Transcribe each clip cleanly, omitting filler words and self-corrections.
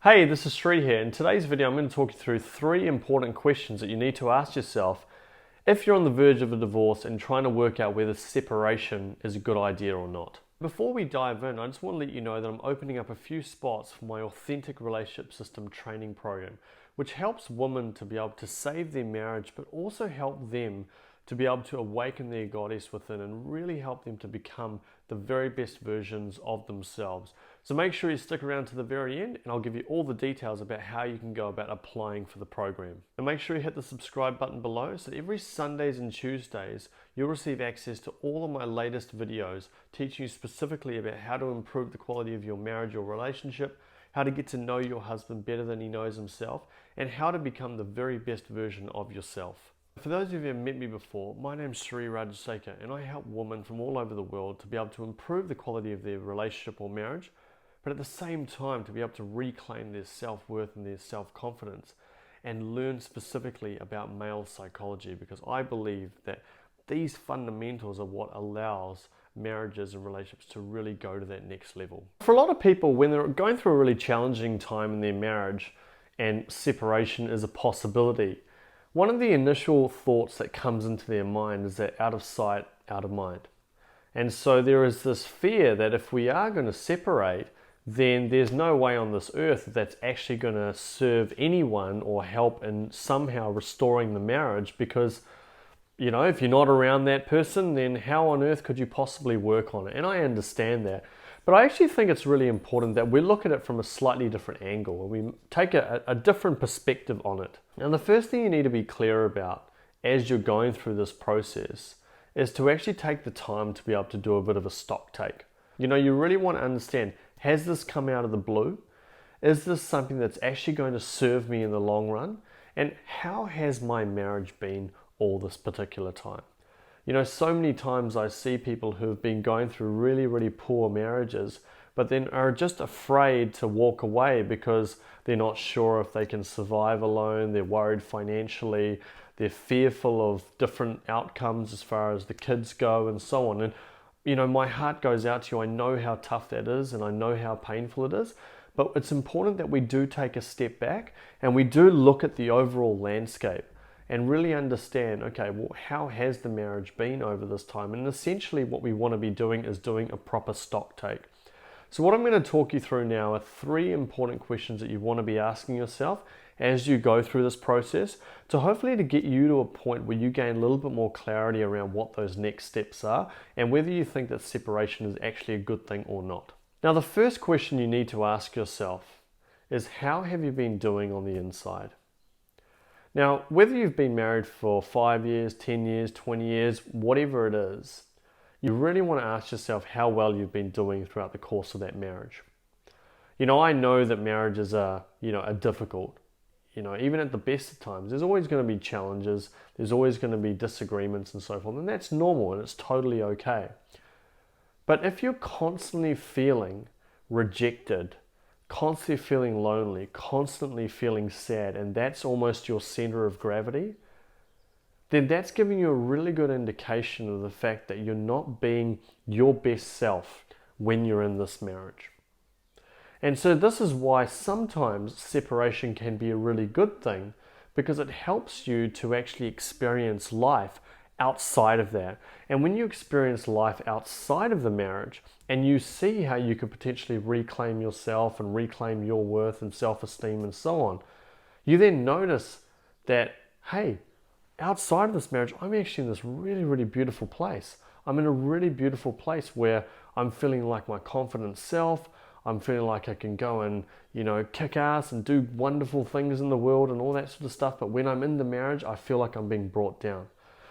Hey, this is Sri here. In today's video, I'm going to talk you through 3 important questions that you need to ask yourself if you're on the verge of a divorce and trying to work out whether separation is a good idea or not. Before we dive in, I just want to let you know that I'm opening up a few spots for my Authentic Relationship System training program, which helps women to be able to save their marriage, but also help them to be able to awaken their goddess within and really help them to become the very best versions of themselves. So make sure you stick around to the very end and I'll give you all the details about how you can go about applying for the program. And make sure you hit the subscribe button below so that every Sundays and Tuesdays you'll receive access to all of my latest videos teaching you specifically about how to improve the quality of your marriage or relationship, how to get to know your husband better than he knows himself, and how to become the very best version of yourself. For those of you who have met me before, my name's Sri Rajasekar and I help women from all over the world to be able to improve the quality of their relationship or marriage, but at the same time to be able to reclaim their self-worth and their self-confidence and learn specifically about male psychology, because I believe that these fundamentals are what allows marriages and relationships to really go to that next level. For a lot of people, when they're going through a really challenging time in their marriage and separation is a possibility, one of the initial thoughts that comes into their mind is that out of sight, out of mind. And so there is this fear that if we are going to separate, then there's no way on this earth that's actually going to serve anyone or help in somehow restoring the marriage, because, you know, if you're not around that person, then how on earth could you possibly work on it? And I understand that. But I actually think it's really important that we look at it from a slightly different angle and we take a different perspective on it. Now, the first thing you need to be clear about as you're going through this process is to actually take the time to be able to do a bit of a stock take. You know, you really want to understand, has this come out of the blue? Is this something that's actually going to serve me in the long run? And how has my marriage been all this particular time? You know, so many times I see people who have been going through really, really poor marriages, but then are just afraid to walk away because they're not sure if they can survive alone, they're worried financially, they're fearful of different outcomes as far as the kids go and so on. And, you know, my heart goes out to you. I know how tough that is and I know how painful it is, but it's important that we do take a step back and we do look at the overall landscape and really understand, okay, well, how has the marriage been over this time? And essentially what we want to be doing is doing a proper stock take. So what I'm going to talk you through now are 3 important questions that you want to be asking yourself as you go through this process, to hopefully to get you to a point where you gain a little bit more clarity around what those next steps are and whether you think that separation is actually a good thing or not. Now, the first question you need to ask yourself is, how have you been doing on the inside? Now, whether you've been married for 5 years, 10 years, 20 years, whatever it is, you really want to ask yourself how well you've been doing throughout the course of that marriage. You know, I know that marriages are difficult. You know, even at the best of times, there's always going to be challenges, there's always going to be disagreements and so forth, and that's normal and it's totally okay. But if you're constantly feeling rejected, constantly feeling lonely, constantly feeling sad, and that's almost your center of gravity, then that's giving you a really good indication of the fact that you're not being your best self when you're in this marriage. And so this is why sometimes separation can be a really good thing, because it helps you to actually experience life outside of that. And when you experience life outside of the marriage and you see how you could potentially reclaim yourself and reclaim your worth and self-esteem and so on, you then notice that, hey, outside of this marriage, I'm actually in this really, really beautiful place. I'm in a really beautiful place where I'm feeling like my confident self. I'm feeling like I can go and, kick ass and do wonderful things in the world and all that sort of stuff. But when I'm in the marriage, I feel like I'm being brought down.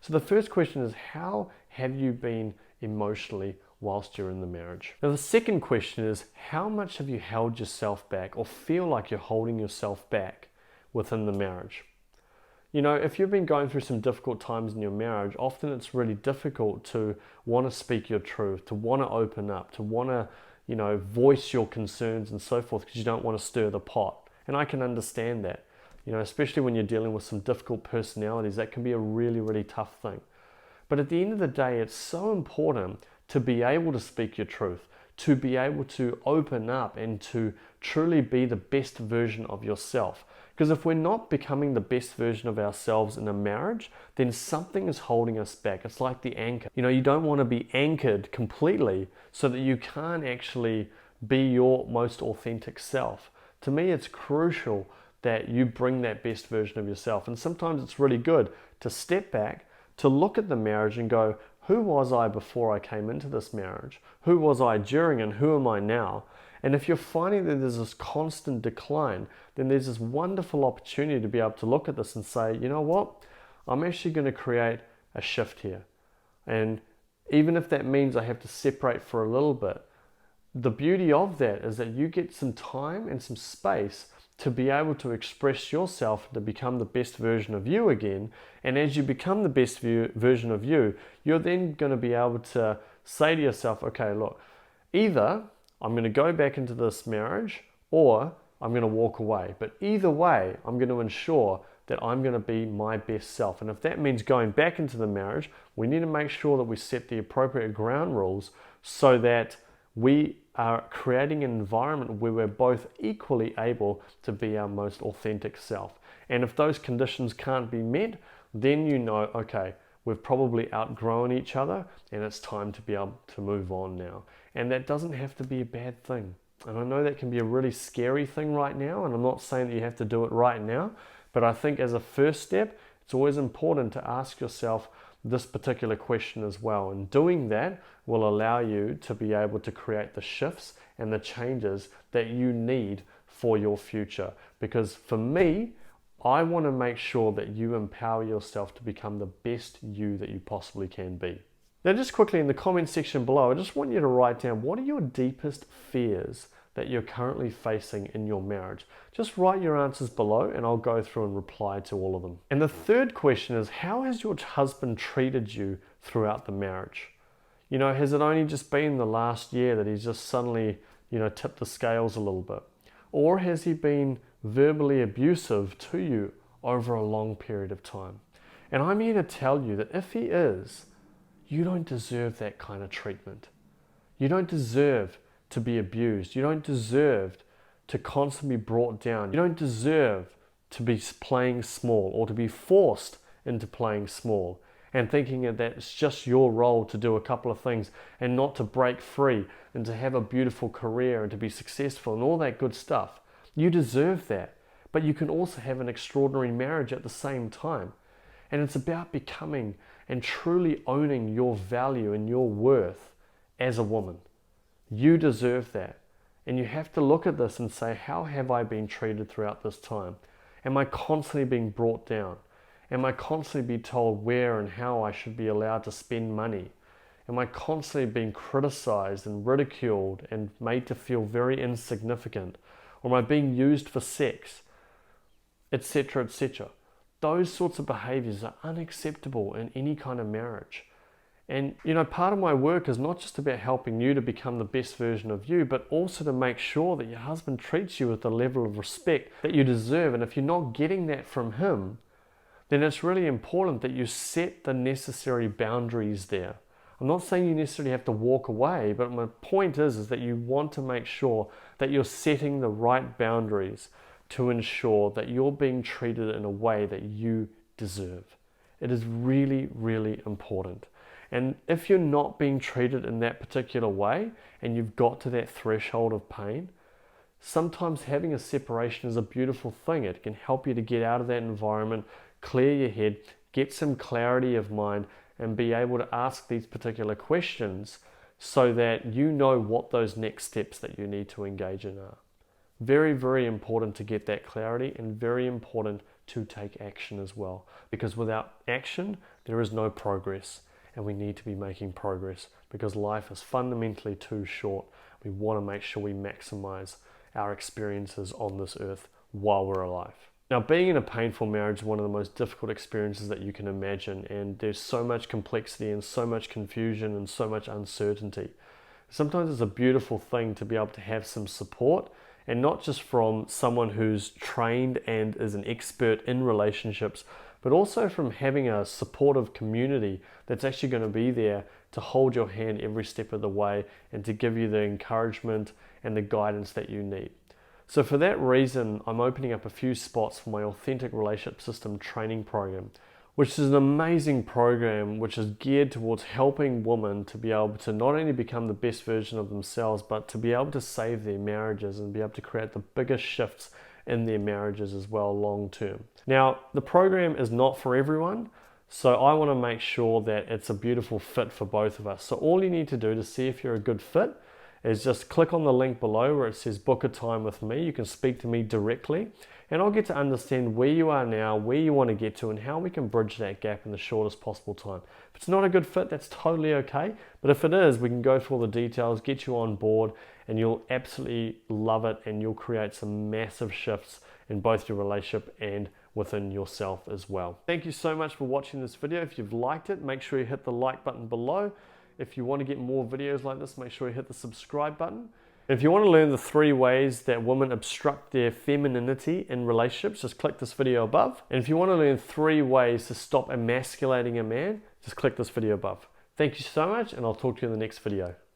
So the first question is, how have you been emotionally whilst you're in the marriage? Now, the second question is, how much have you held yourself back or feel like you're holding yourself back within the marriage? You know, if you've been going through some difficult times in your marriage, often it's really difficult to want to speak your truth, to want to open up, to want to, voice your concerns and so forth, because you don't want to stir the pot. And I can understand that, especially when you're dealing with some difficult personalities, that can be a really, really tough thing. But at the end of the day, it's so important to be able to speak your truth, to be able to open up and to truly be the best version of yourself. Because if we're not becoming the best version of ourselves in a marriage, then something is holding us back. It's like the anchor. You don't want to be anchored completely so that you can't actually be your most authentic self. To me, it's crucial that you bring that best version of yourself. And sometimes it's really good to step back, to look at the marriage and go, who was I before I came into this marriage? Who was I during, and who am I now? And if you're finding that there's this constant decline, then there's this wonderful opportunity to be able to look at this and say, you know what? I'm actually going to create a shift here. And even if that means I have to separate for a little bit, the beauty of that is that you get some time and some space to be able to express yourself and to become the best version of you again. And as you become the best version of you, you're then going to be able to say to yourself, okay, look, either I'm going to go back into this marriage or I'm going to walk away. But either way, I'm going to ensure that I'm going to be my best self. And if that means going back into the marriage, we need to make sure that we set the appropriate ground rules so that we are creating an environment where we're both equally able to be our most authentic self. And if those conditions can't be met, then you know, okay, we've probably outgrown each other and it's time to be able to move on now. And that doesn't have to be a bad thing. And I know that can be a really scary thing right now, and I'm not saying that you have to do it right now, but I think as a first step, it's always important to ask yourself this particular question as well. And doing that will allow you to be able to create the shifts and the changes that you need for your future. Because for me, I want to make sure that you empower yourself to become the best you that you possibly can be. Now, just quickly in the comment section below, I just want you to write down, what are your deepest fears that you're currently facing in your marriage? Just write your answers below and I'll go through and reply to all of them. And the third question is, how has your husband treated you throughout the marriage? Has it only just been the last year that he's just suddenly, tipped the scales a little bit? Or has he been verbally abusive to you over a long period of time? And I'm here to tell you that if he is, you don't deserve that kind of treatment. You don't deserve to be abused. You don't deserve to constantly be brought down. You don't deserve to be playing small or to be forced into playing small and thinking that it's just your role to do a couple of things and not to break free and to have a beautiful career and to be successful and all that good stuff. You deserve that. But you can also have an extraordinary marriage at the same time. And it's about becoming and truly owning your value and your worth as a woman. You deserve that. And you have to look at this and say, how have I been treated throughout this time? Am I constantly being brought down? Am I constantly being told where and how I should be allowed to spend money? Am I constantly being criticized and ridiculed and made to feel very insignificant? Or am I being used for sex? Etc., etc. Those sorts of behaviors are unacceptable in any kind of marriage. And part of my work is not just about helping you to become the best version of you, but also to make sure that your husband treats you with the level of respect that you deserve. And if you're not getting that from him, then it's really important that you set the necessary boundaries there. I'm not saying you necessarily have to walk away, but my point is that you want to make sure that you're setting the right boundaries to ensure that you're being treated in a way that you deserve. It is really, really important. And if you're not being treated in that particular way and you've got to that threshold of pain, sometimes having a separation is a beautiful thing. It can help you to get out of that environment, clear your head, get some clarity of mind, and be able to ask these particular questions so that you know what those next steps that you need to engage in are. Very, very important to get that clarity, and very important to take action as well. Because without action, there is no progress. And we need to be making progress because life is fundamentally too short. We want to make sure we maximize our experiences on this earth while we're alive. Now, being in a painful marriage is one of the most difficult experiences that you can imagine. And there's so much complexity and so much confusion and so much uncertainty. Sometimes it's a beautiful thing to be able to have some support, and not just from someone who's trained and is an expert in relationships, but also from having a supportive community that's actually going to be there to hold your hand every step of the way and to give you the encouragement and the guidance that you need. So for that reason, I'm opening up a few spots for my Authentic Relationship System training program, which is an amazing program which is geared towards helping women to be able to not only become the best version of themselves, but to be able to save their marriages and be able to create the biggest shifts in their marriages as well long term. Now, the program is not for everyone, so I want to make sure that it's a beautiful fit for both of us. So all you need to do to see if you're a good fit is just click on the link below where it says book a time with me. You can speak to me directly and I'll get to understand where you are now, where you want to get to, and how we can bridge that gap in the shortest possible time. If it's not a good fit, that's totally okay. But if it is, we can go through all the details, get you on board, and you'll absolutely love it, and you'll create some massive shifts in both your relationship and within yourself as well. Thank you so much for watching this video. If you've liked it, make sure you hit the like button below. If you want to get more videos like this, make sure you hit the subscribe button. If you want to learn the 3 ways that women obstruct their femininity in relationships, just click this video above. And if you want to learn 3 ways to stop emasculating a man, just click this video above. Thank you so much, and I'll talk to you in the next video.